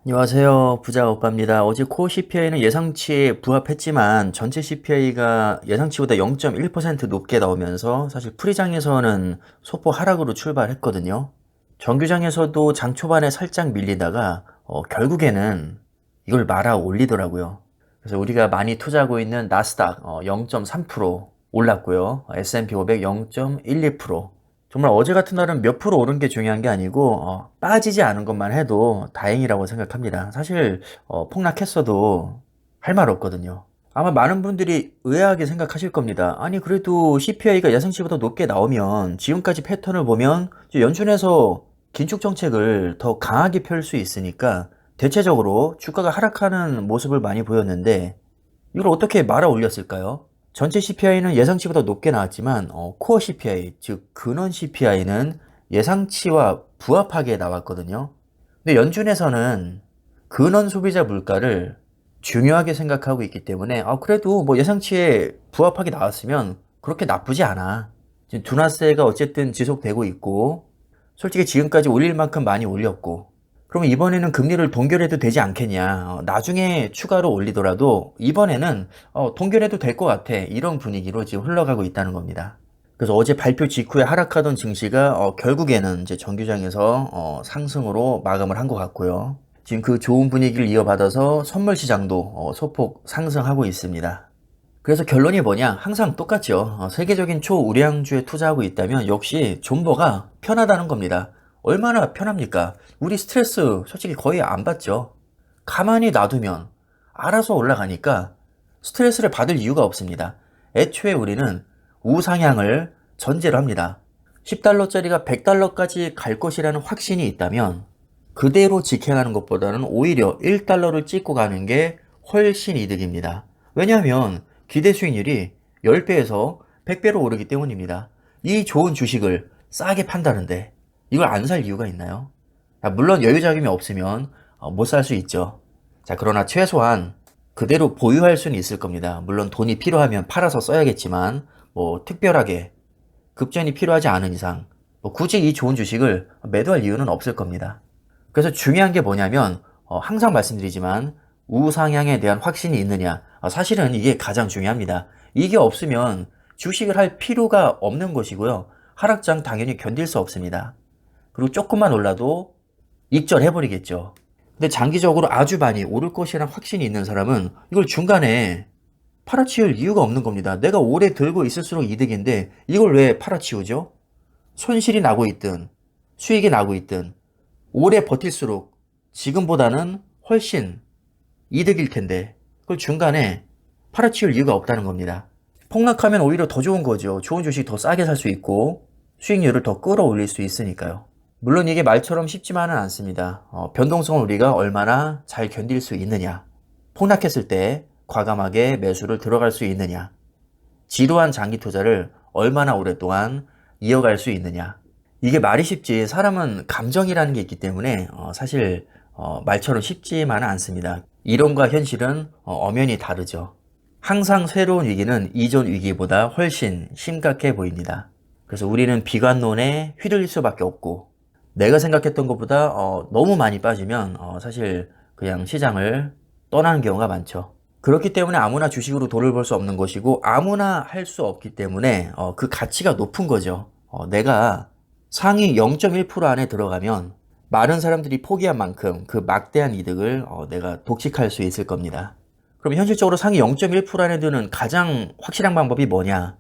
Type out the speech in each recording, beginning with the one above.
안녕하세요. 부자 오빠입니다. 어제 코어 CPI는 예상치에 부합했지만 전체 CPI가 예상치보다 0.1% 높게 나오면서 사실 프리장에서는 소폭 하락으로 출발했거든요. 정규장에서도 장 초반에 살짝 밀리다가 결국에는 이걸 말아 올리더라고요. 그래서 우리가 많이 투자하고 있는 나스닥 0.3% 올랐고요. S&P 500 0.12%. 정말 어제 같은 날은 몇 프로 오른 게 중요한 게 아니고 빠지지 않은 것만 해도 다행이라고 생각합니다. 사실 폭락했어도 할 말 없거든요. 아마 많은 분들이 의아하게 생각하실 겁니다. 아니 그래도 CPI가 예상치보다 높게 나오면 지금까지 패턴을 보면 이제 연준에서 긴축 정책을 더 강하게 펼 수 있으니까 대체적으로 주가가 하락하는 모습을 많이 보였는데 이걸 어떻게 말아 올렸을까요? 전체 CPI는 예상치보다 높게 나왔지만 코어 CPI, 즉 근원 CPI는 예상치와 부합하게 나왔거든요. 근데 연준에서는 근원 소비자 물가를 중요하게 생각하고 있기 때문에 그래도 뭐 예상치에 부합하게 나왔으면 그렇게 나쁘지 않아. 지금 둔화세가 어쨌든 지속되고 있고 솔직히 지금까지 올릴 만큼 많이 올렸고 그러면 이번에는 금리를 동결해도 되지 않겠냐. 나중에 추가로 올리더라도 이번에는 동결해도 될 것 같아. 이런 분위기로 지금 흘러가고 있다는 겁니다. 그래서 어제 발표 직후에 하락하던 증시가 결국에는 이제 정규장에서 상승으로 마감을 한 것 같고요. 지금 그 좋은 분위기를 이어받아서 선물 시장도 소폭 상승하고 있습니다. 그래서 결론이 뭐냐? 항상 똑같죠. 세계적인 초우량주에 투자하고 있다면 역시 존버가 편하다는 겁니다. 얼마나 편합니까? 우리 스트레스 솔직히 거의 안 받죠. 가만히 놔두면 알아서 올라가니까 스트레스를 받을 이유가 없습니다. 애초에 우리는 우상향을 전제로 합니다. 10달러짜리가 100달러까지 갈 것이라는 확신이 있다면 그대로 직행하는 것보다는 오히려 1달러를 찍고 가는 게 훨씬 이득입니다. 왜냐하면 기대 수익률이 10배에서 100배로 오르기 때문입니다. 이 좋은 주식을 싸게 판다는데 이걸 안 살 이유가 있나요? 물론 여유 자금이 없으면 못 살 수 있죠. 자, 그러나 최소한 그대로 보유할 수는 있을 겁니다. 물론 돈이 필요하면 팔아서 써야겠지만 뭐 특별하게 급전이 필요하지 않은 이상 뭐 굳이 이 좋은 주식을 매도할 이유는 없을 겁니다. 그래서 중요한 게 뭐냐면 항상 말씀드리지만 우상향에 대한 확신이 있느냐. 사실은 이게 가장 중요합니다. 이게 없으면 주식을 할 필요가 없는 것이고요. 하락장 당연히 견딜 수 없습니다. 그리고 조금만 올라도 익절해버리겠죠. 근데 장기적으로 아주 많이 오를 것이라는 확신이 있는 사람은 이걸 중간에 팔아치울 이유가 없는 겁니다. 내가 오래 들고 있을수록 이득인데 이걸 왜 팔아치우죠? 손실이 나고 있든 수익이 나고 있든 오래 버틸수록 지금보다는 훨씬 이득일 텐데 그걸 중간에 팔아치울 이유가 없다는 겁니다. 폭락하면 오히려 더 좋은 거죠. 좋은 주식 더 싸게 살 수 있고 수익률을 더 끌어올릴 수 있으니까요. 물론 이게 말처럼 쉽지만은 않습니다. 변동성을 우리가 얼마나 잘 견딜 수 있느냐. 폭락했을 때 과감하게 매수를 들어갈 수 있느냐. 지루한 장기 투자를 얼마나 오랫동안 이어갈 수 있느냐. 이게 말이 쉽지 사람은 감정이라는 게 있기 때문에 사실 말처럼 쉽지만은 않습니다. 이론과 현실은 엄연히 다르죠. 항상 새로운 위기는 이전 위기보다 훨씬 심각해 보입니다. 그래서 우리는 비관론에 휘둘릴 수밖에 없고 내가 생각했던 것보다 너무 많이 빠지면 사실 그냥 시장을 떠나는 경우가 많죠. 그렇기 때문에 아무나 주식으로 돈을 벌 수 없는 것이고 아무나 할 수 없기 때문에 그 가치가 높은 거죠. 내가 상위 0.1% 안에 들어가면 많은 사람들이 포기한 만큼 그 막대한 이득을 내가 독식할 수 있을 겁니다. 그럼 현실적으로 상위 0.1% 안에 드는 가장 확실한 방법이 뭐냐?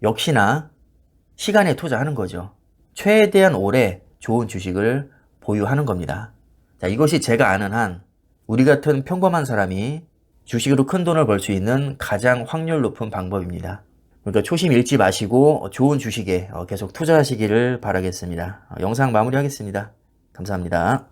역시나 시간에 투자하는 거죠. 최대한 오래 좋은 주식을 보유하는 겁니다. 자, 이것이 제가 아는 한 우리 같은 평범한 사람이 주식으로 큰 돈을 벌 수 있는 가장 확률 높은 방법입니다. 그러니까 초심 잃지 마시고 좋은 주식에 계속 투자하시기를 바라겠습니다. 영상 마무리하겠습니다. 감사합니다.